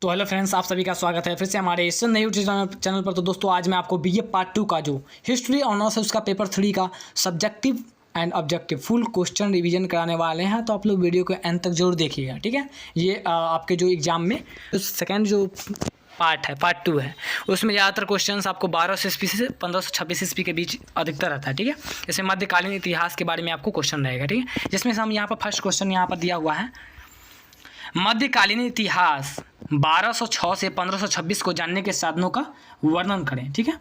तो hello friends, आप सभी का स्वागत है फिर से हमारे इस नए यूट्यूब चैनल पर। तो दोस्तों आज मैं आपको बीए पार्ट 2 का जो हिस्ट्री ऑनर्स है उसका पेपर 3 का subjective and objective full question revision कराने वाले हैं। तो आप लोग वीडियो को एंड तक जरूर देखिएगा, ठीक है। ये आपके जो एग्जाम में सेकेंड जो पार्ट है, पार्ट 2 है, उसमें ज़्यादातर क्वेश्चंस आपको 1200 ईस्वी से 1526 ईस्वी के बीच अधिकतर रहता है, ठीक है। इसमें मध्यकालीन इतिहास के बारे में आपको क्वेश्चन रहेगा, ठीक है। जिसमें से हम यहाँ पर फर्स्ट क्वेश्चन यहाँ पर दिया हुआ है, मध्यकालीन इतिहास 1206 से 1526 को जानने के साधनों का वर्णन करें, ठीक है।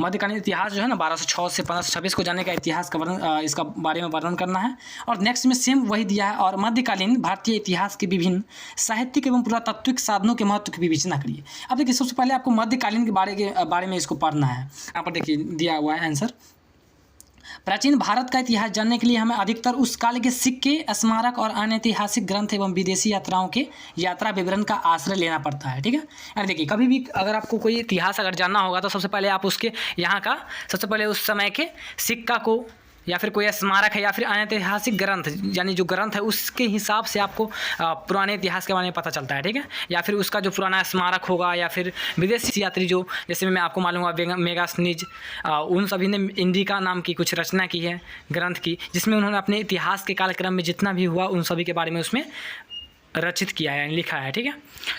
मध्यकालीन इतिहास जो है ना 1206 से 1526 को जानने का इतिहास का वर्णन, इसका बारे में वर्णन करना है। और नेक्स्ट में सेम वही दिया है, और मध्यकालीन भारतीय इतिहास के विभिन्न साहित्यिक एवं पुरातात्विक साधनों के महत्व की विवेचना करिए। अब देखिए सबसे पहले आपको मध्यकालीन के बारे में इसको पढ़ना है। यहाँ पर देखिए दिया हुआ है आंसर। प्राचीन भारत का इतिहास जानने के लिए हमें अधिकतर उस काल के सिक्के, स्मारक और अन्य ऐतिहासिक ग्रंथ एवं विदेशी यात्राओं के यात्रा विवरण का आश्रय लेना पड़ता है, ठीक है। यानी देखिए कभी भी अगर आपको कोई इतिहास अगर जानना होगा तो सबसे पहले आप उसके यहाँ का सबसे पहले उस समय के सिक्का को या फिर कोई स्मारक है या फिर अन्य ऐतिहासिक ग्रंथ, यानी जो ग्रंथ है उसके हिसाब से आपको पुराने इतिहास के बारे में पता चलता है, ठीक है। या फिर उसका जो पुराना स्मारक होगा या फिर विदेशी यात्री जो, जैसे मैं आपको मालूम होगा मेगास्थनीज, उन सभी ने इंडिका नाम की कुछ रचना की है ग्रंथ की, जिसमें उन्होंने अपने इतिहास के कालक्रम में जितना भी हुआ उन सभी के बारे में उसमें रचित किया है, लिखा है, ठीक है।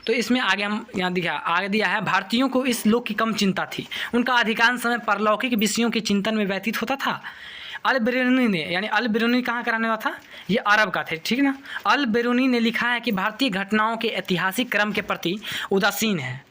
तो इसमें आगे हम यहाँ आगे दिया है, भारतीयों को इस लोक की कम चिंता थी, उनका अधिकांश समय परलौकिक विषयों के चिंतन में व्यतीत होता था। अल बिरूनी ने, यानी अल बिरूनी कहाँ का रहने वाला था, ये अरब का थे, ठीक है ना। अल बिरूनी ने लिखा है कि भारतीय घटनाओं के ऐतिहासिक क्रम के प्रति उदासीन है।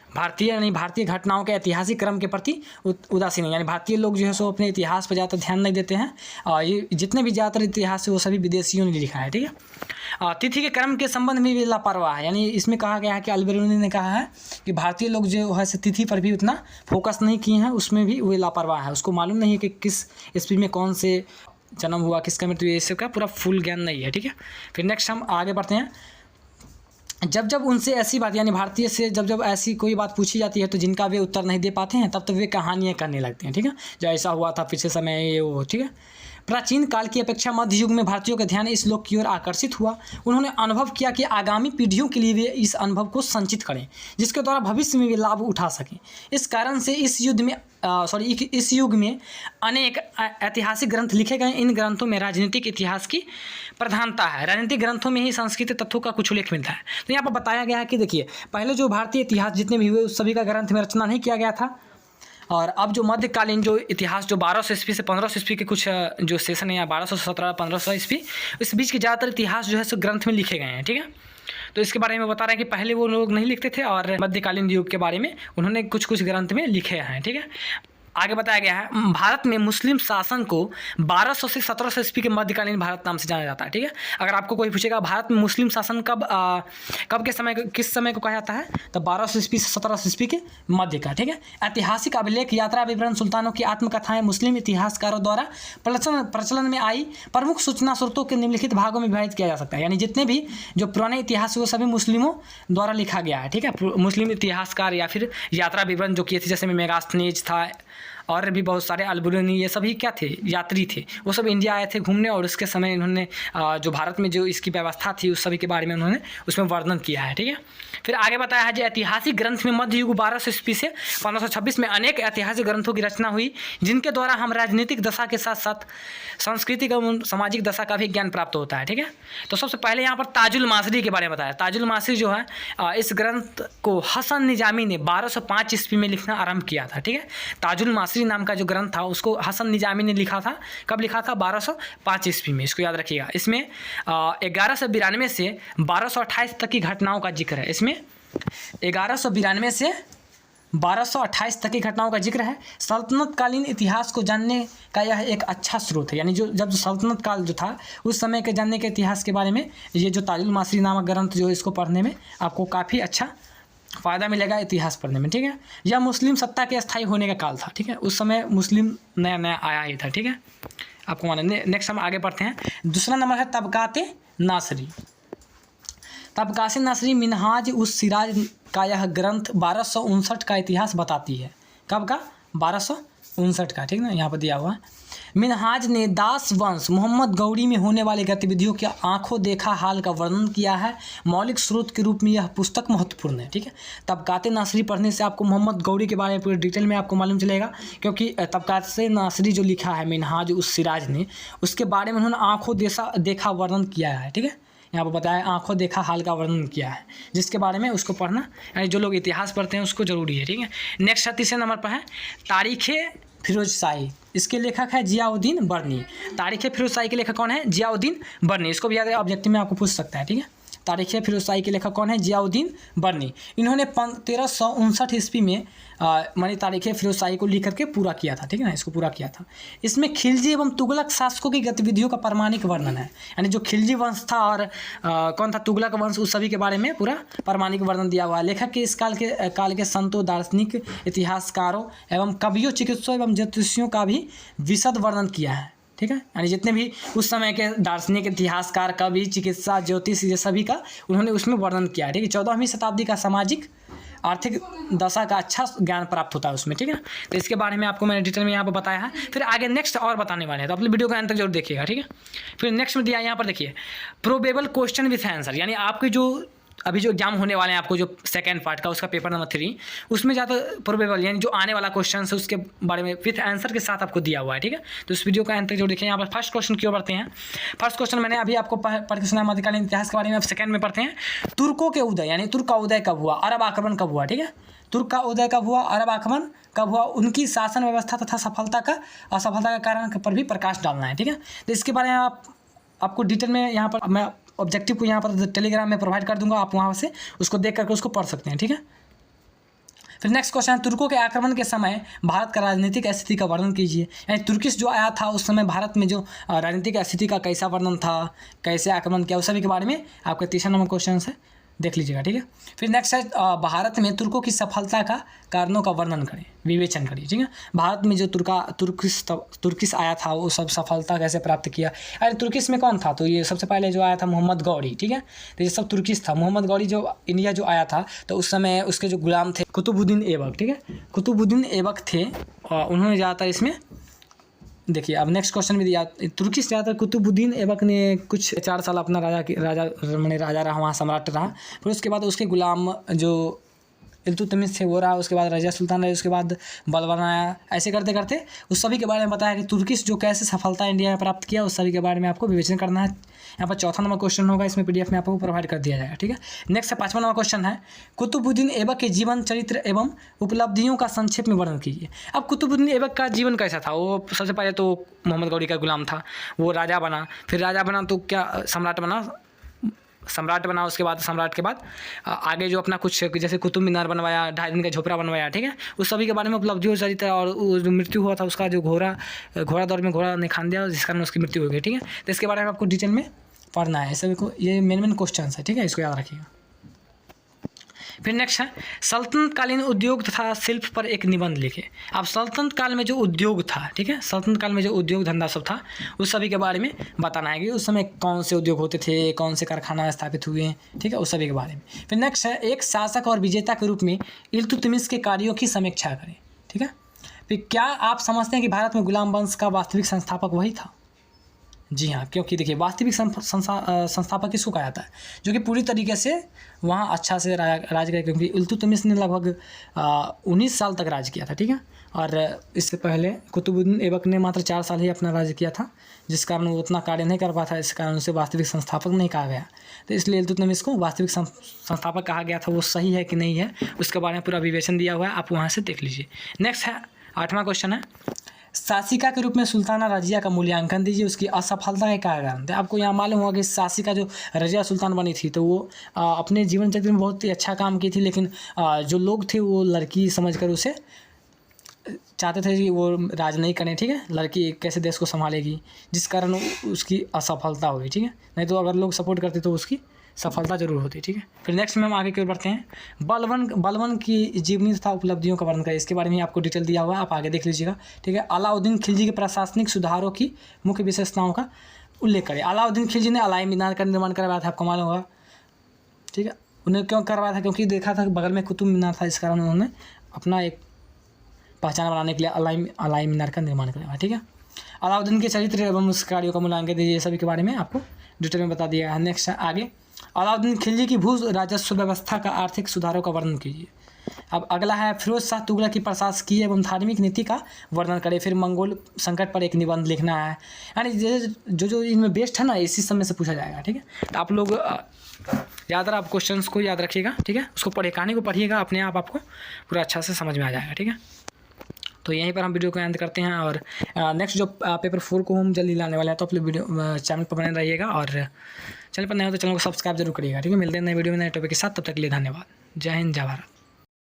भारतीय घटनाओं के ऐतिहासिक क्रम के प्रति उदासीन है, यानी भारतीय लोग जो है सो अपने इतिहास पर ज़्यादा ध्यान नहीं देते हैं। और ये जितने भी ज़्यादातर इतिहास है वो सभी विदेशियों ने लिखा है, ठीक है। तिथि के क्रम के संबंध में भी लापरवाह है, यानी इसमें कहा गया है कि अल-बिरूनी ने कहा है कि भारतीय लोग जो है तिथि पर भी उतना फोकस नहीं किए हैं, उसमें भी वो लापरवाह है। उसको मालूम नहीं है कि किस ईस्वी में कौन से जन्म हुआ, किसका मृत्यु, ये इसका पूरा फुल ज्ञान नहीं है, ठीक है। फिर नेक्स्ट हम आगे बढ़ते हैं। जब जब उनसे ऐसी बात, यानी भारतीय से जब जब ऐसी कोई बात पूछी जाती है तो जिनका वे उत्तर नहीं दे पाते हैं, तब तक वे कहानियाँ करने लगते हैं, ठीक है। जो ऐसा हुआ था पिछले समय ये वो, ठीक है। प्राचीन काल की अपेक्षा मध्य युग में भारतीयों का ध्यान इस लोक की ओर आकर्षित हुआ। उन्होंने अनुभव किया कि आगामी पीढ़ियों के लिए वे इस अनुभव को संचित करें, जिसके द्वारा भविष्य में वे लाभ उठा सकें। इस कारण से इस युग में अनेक ऐतिहासिक ग्रंथ लिखे गए। इन ग्रंथों में राजनीतिक इतिहास की प्रधानता है। राजनीतिक ग्रंथों में ही सांस्कृतिक तत्वों का कुछ उल्लेख मिलता है। तो यहाँ पर बताया गया है कि देखिए पहले जो भारतीय इतिहास जितने भी हुए उस सभी का ग्रंथ में रचना नहीं किया गया था। और अब जो मध्यकालीन जो इतिहास जो 1200 ईस्वी से 1500 ईस्वी के कुछ जो सेशन है, या 1200 से 1500 ईस्वी, इस बीच के ज़्यादातर इतिहास जो है सो ग्रंथ में लिखे गए हैं, ठीक है। तो इसके बारे में बता रहे हैं कि पहले वो लोग नहीं लिखते थे और मध्यकालीन युग के बारे में उन्होंने कुछ कुछ ग्रंथ में लिखे हैं, ठीक है। आगे बताया गया है, भारत में मुस्लिम शासन को 1200 से 1700 ईस्वी के मध्यकालीन भारत नाम से जाना जाता है, ठीक है। अगर आपको कोई पूछेगा भारत में मुस्लिम शासन कब के समय, किस समय को कहा जाता है, तो 1200 ईस्वी से 1700 ईस्वी के मध्य का, ठीक है। ऐतिहासिक अभिलेख, यात्रा विवरण, सुल्तानों की आत्मकथाएं मुस्लिम इतिहासकारों द्वारा प्रचलन में आई प्रमुख सूचना स्रोतों के निम्नलिखित भागों में विभाजित किया जा सकता है। यानी जितने भी जो पुराने इतिहास वो सभी मुस्लिमों द्वारा लिखा गया है, ठीक है। मुस्लिम इतिहासकार या फिर यात्रा विवरण जो किए थे, जैसे मेगास्थनीज था और भी बहुत सारे, अल-बिरूनी, ये सभी क्या थे, यात्री थे। वो सब इंडिया आए थे घूमने और उसके समय इन्होंने जो भारत में जो इसकी व्यवस्था थी उस सभी के बारे में उन्होंने उसमें वर्णन किया है, ठीक है। फिर आगे बताया है, जो ऐतिहासिक ग्रंथ में मध्य युग 1200 ईस्वी से 1526 में अनेक ऐतिहासिक ग्रंथों की रचना हुई, जिनके द्वारा हम राजनीतिक दशा के साथ साथ सांस्कृतिक एवं सामाजिक दशा का भी ज्ञान प्राप्त होता है, ठीक है। तो सबसे पहले यहाँ पर ताजुल मासरी के बारे में बताया। ताजुल मासरी जो है इस ग्रंथ को हसन निजामी ने 1205 ईस्वी में लिखना आरंभ किया था, ठीक है। ताजुल मासरी नाम का जो ग्रंथ था उसको हसन निजामी ने लिखा था। कब लिखा था, 1205 ईस्वी में, इसको याद रखिएगा। इसमें 1192 से 1228 तक की घटनाओं का जिक्र है। इसमें 1192 से 1228 तक की घटनाओं का जिक्र है। सल्तनत कालीन इतिहास को जानने का यह एक अच्छा स्रोत है, यानी जब सल्तनत काल जो था उस समय के जानने के इतिहास के बारे में ये जो ताजुल मासरी नामक ग्रंथ जो इसको पढ़ने में आपको काफ़ी अच्छा फ़ायदा मिलेगा इतिहास पढ़ने में, ठीक है। यह मुस्लिम सत्ता के स्थायी होने का काल था, ठीक है। उस समय मुस्लिम नया नया आया ही था, ठीक है, आपको मालूम। नेक्स्ट हम आगे बढ़ते हैं। दूसरा नंबर है तबकाते नासरी। तबकाते नासरी मिनहाज उस सिराज का यह ग्रंथ 1259 का इतिहास बताती है। कब का, 1259 का, ठीक ना, यहाँ पर दिया हुआ है। मिनहाज ने दास वंश मोहम्मद गौरी में होने वाली गतिविधियों के आंखों देखा हाल का वर्णन किया है। मौलिक स्रोत के रूप में यह पुस्तक महत्वपूर्ण है। ठीक है, तबकात नासरी पढ़ने से आपको मोहम्मद गौरी के बारे में पूरी डिटेल में आपको मालूम चलेगा, क्योंकि तबकात नासरी जो लिखा है मिनहाज उस सिराज ने, उसके बारे में उन्होंने आंखों देखा वर्णन किया है। ठीक है, यहाँ पर बताया आंखों देखा हाल का वर्णन किया है, जिसके बारे में उसको पढ़ना, यानी जो लोग इतिहास पढ़ते हैं उसको जरूरी है। ठीक है, नेक्स्ट 36 नंबर पर है तारीख़ फिरोजशाही। इसके लेखक है जियाउद्दीन बर्नी। तारीख़ फिरोजशाही के लेखक कौन है? जियाउद्दीन बर्नी। इसको भी याद ऑब्जेक्टिव में आपको पूछ सकता है। ठीक है, तारीख़ फिरोजशाही के लेखक कौन है? जियाउद्दीन बर्नी। इन्होंने 1359 ईस्वी में मानी तारीख़ फिरोजशाही को लिख करके पूरा किया था। ठीक है ना, इसको पूरा किया था। इसमें खिलजी एवं तुगलक शासकों की गतिविधियों का प्रामाणिक वर्णन है, यानी जो खिलजी वंश था और कौन था तुगलक वंश, उस सभी के बारे में पूरा प्रामाणिक वर्णन दिया हुआ है। लेखक के इस काल के संतों, दार्शनिक, इतिहासकारों एवं कवियों, चिकित्सकों एवं ज्योतिषियों का भी विशद वर्णन किया है। ठीक है, यानी जितने भी उस समय के दार्शनिक, इतिहासकार, कवि, चिकित्सा, ज्योतिष, ये सभी का उन्होंने उसमें वर्णन किया है। ठीक है, 14वीं शताब्दी का सामाजिक आर्थिक दशा का अच्छा ज्ञान प्राप्त होता है उसमें। ठीक है, तो इसके बारे में आपको मैंने डिटेल में यहाँ पर बताया है। फिर आगे नेक्स्ट और बताने वाले हैं, तो अपने वीडियो का अंत तक जरूर देखिएगा। ठीक है, फिर नेक्स्ट में दिया यहाँ पर देखिए प्रोबेबल क्वेश्चन विथ आंसर, यानी आपके जो अभी जो एग्जाम होने वाले हैं आपको जो सेकंड पार्ट का, उसका पेपर नंबर 3, उसमें ज़्यादा प्रोबेबल यानी जो आने वाला क्वेश्चन है उसके बारे में विथ आंसर के साथ आपको दिया हुआ है। ठीक है, तो इस वीडियो का अंत तक जो देखिए। यहाँ पर फर्स्ट क्वेश्चन क्यों पढ़ते हैं? फर्स्ट क्वेश्चन मैंने अभी आपको पढ़ के सुना मध्यकालीन इतिहास के बारे में। अब सेकंड में पढ़ते हैं तुर्कों के उदय, यानी तुर्क का उदय कब हुआ, अरब आक्रमण कब हुआ। ठीक है, तुर्क का उदय कब हुआ, अरब आक्रमण कब हुआ, उनकी शासन व्यवस्था तथा सफलता का असफलता का कारण पर भी प्रकाश डालना है। ठीक है, तो इसके बारे में आपको डिटेल में यहाँ पर मैं ऑब्जेक्टिव को यहाँ पर टेलीग्राम में प्रोवाइड कर दूंगा, आप वहाँ से उसको देख करके उसको पढ़ सकते हैं। ठीक है, फिर नेक्स्ट क्वेश्चन है तुर्कों के आक्रमण के समय भारत का राजनीतिक स्थिति का वर्णन कीजिए, यानी तुर्किश जो आया था उस समय भारत में जो राजनीतिक स्थिति का कैसा वर्णन था, कैसे आक्रमण किया, उस सभी के बारे में आपका 3 नंबर क्वेश्चन है, देख लीजिएगा। ठीक है, फिर नेक्स्ट है भारत में तुर्कों की सफलता का कारणों का वर्णन करें, विवेचन करिए। ठीक है, भारत में जो तुर्किश आया था वो सब सफलता कैसे प्राप्त किया। अरे तुर्किश में कौन था? तो ये सबसे पहले जो आया था मोहम्मद गौरी। ठीक है, तो ये सब तुर्किश था। मोहम्मद गौरी जो इंडिया जो आया था तो उस समय उसके जो गुलाम थे कुतुबुद्दीन ऐबक। ठीक है, कुतुबुद्दीन ऐबक थे और उन्होंने ज़्यादातर इसमें देखिए। अब नेक्स्ट क्वेश्चन में दिया तुर्किश ज़्यादातर कुतुबुद्दीन ऐबक ने कुछ 4 साल अपना राजा रहा, वहाँ सम्राट रहा। फिर उसके बाद उसके गुलाम जो इल्तुतमिश थे वो रहा, उसके बाद रजिया सुल्तान रहे, उसके बाद बलबन आया। ऐसे करते करते उस सभी के बारे में बताया कि तुर्किश जो कैसे सफलता इंडिया में प्राप्त किया, उस सभी के बारे में आपको विवेचन करना है। यहाँ पर 4था नंबर क्वेश्चन होगा, इसमें PDF में आपको प्रोवाइड कर दिया जाएगा। ठीक है, नेक्स्ट है 5वां नंबर क्वेश्चन है कुतुबुद्दीन ऐबक के जीवन, चरित्र एवं उपलब्धियों का संक्षेप में वर्णन कीजिए। अब कुतुबुद्दीन ऐबक का जीवन कैसा था? वो सबसे पहले तो मोहम्मद गौरी का गुलाम था, वो राजा बना, फिर राजा बना तो क्या सम्राट बना, उसके बाद सम्राट के बाद आगे जो अपना कुछ जैसे कुतुब मीनार बनवाया, 2.5 दिन का झोपड़ा बनवाया। ठीक है, उस सभी के बारे में उपलब्धियों चरित्र और जो मृत्यु हुआ था उसका, जो घोड़ा दौर में घोड़ा ने खान दिया जिस कारण उसकी मृत्यु हो गई। ठीक है, तो इसके बारे में आपको डिटेल में पढ़ना है सभी को, ये मेन क्वेश्चन है। ठीक है, इसको याद रखिएगा। फिर नेक्स्ट है सल्तनत कालीन उद्योग तथा शिल्प पर एक निबंध लिखे। अब सल्तनत काल में जो उद्योग था, ठीक है, सल्तनत काल में जो उद्योग धंधा सब था उस सभी के बारे में बताना है कि उस समय कौन से उद्योग होते थे, कौन से कारखाना स्थापित हुए। ठीक है, उस सभी के बारे में। फिर नेक्स्ट है एक शासक और विजेता के रूप में इल्तुतमिश के कार्यों की समीक्षा करें। ठीक है, फिर क्या आप समझते हैं कि भारत में गुलाम वंश का वास्तविक संस्थापक वही था? जी हाँ, क्योंकि देखिए वास्तविक संस्थापक किसको कहा जाता है? जो कि पूरी तरीके से वहाँ अच्छा से राज किया, क्योंकि इल्तुतमिश ने लगभग 19 साल तक राज किया था। ठीक है, और इससे पहले कुतुबुद्दीन ऐबक ने मात्र 4 साल ही अपना राज किया था, जिस कारण वो उतना कार्य नहीं कर पाया था, इस कारण उसे वास्तविक संस्थापक नहीं कहा गया। तो इसलिए इल्तुतमिश को वास्तविक संस्थापक कहा गया था। वो सही है कि नहीं है उसके बारे में पूरा विवेचन दिया हुआ है, आप वहाँ से देख लीजिए। नेक्स्ट है 8वां क्वेश्चन है शासिका के रूप में सुल्ताना रजिया का मूल्यांकन दीजिए, उसकी असफलता के कारण थे। आपको यहाँ मालूम होगा कि शासिका जो रजिया सुल्तान बनी थी तो वो अपने जीवन चक्र में बहुत ही अच्छा काम की थी, लेकिन जो लोग थे वो लड़की समझकर उसे चाहते थे कि वो राज नहीं करें। ठीक है, लड़की कैसे देश को संभालेगी, जिस कारण उसकी असफलता हुई। ठीक है, नहीं तो अगर लोग सपोर्ट करते तो उसकी सफलता जरूर होती। ठीक है, फिर नेक्स्ट में हम आगे की ओर बढ़ते हैं। बलबन की जीवनी तथा उपलब्धियों का वर्णन करें, इसके बारे में आपको डिटेल दिया हुआ है, आप आगे देख लीजिएगा। ठीक है, अलाउद्दीन खिलजी के प्रशासनिक सुधारों की मुख्य विशेषताओं का उल्लेख करें। अलाउद्दीन खिलजी ने अलाई मीनार का निर्माण करवाया था, आपको मालूम होगा। ठीक है, उन्हें क्यों करवाया था? क्योंकि देखा था बगल में कुतुब मीनार था, इस कारण उन्होंने अपना एक पहचान बनाने के लिए अलाई मीनार का निर्माण करवाया। ठीक है, अलाउद्दीन के चरित्र एवं उसके कार्यों का मूल्यांकन दीजिए, सभी के बारे में आपको डिटेल में बता दिया है। नेक्स्ट आगे, अलाउद्दीन खिलजी की भू राजस्व व्यवस्था का आर्थिक सुधारों का वर्णन कीजिए। अब अगला है, फिरोज शाह तुगलक की प्रशासकीय एवं धार्मिक नीति का वर्णन करें। फिर मंगोल संकट पर एक निबंध लिखना है। यानी जो इनमें बेस्ट है ना, इसी सब में से पूछा जाएगा, ठीक है। तो आप लोग ज़्यादातर आप क्वेश्चंस को याद रखिएगा, ठीक है। उसको पढ़े, कहानी को पढ़िएगा, अपने आप आपको पूरा अच्छा से समझ में आ जाएगा, ठीक है। तो यहीं पर हम वीडियो को एंड करते हैं, और नेक्स्ट जो पेपर 4 को हम जल्दी लाने वाले हैं, तो आप लोग वीडियो चैनल पर बने रहिएगा, और चैनल पर नए हो तो चैनल को सब्सक्राइब जरूर करिएगा, ठीक है। मिलते हैं नए वीडियो में नए टॉपिक के साथ, तब तक के लिए धन्यवाद। जय हिंद, जय भारत।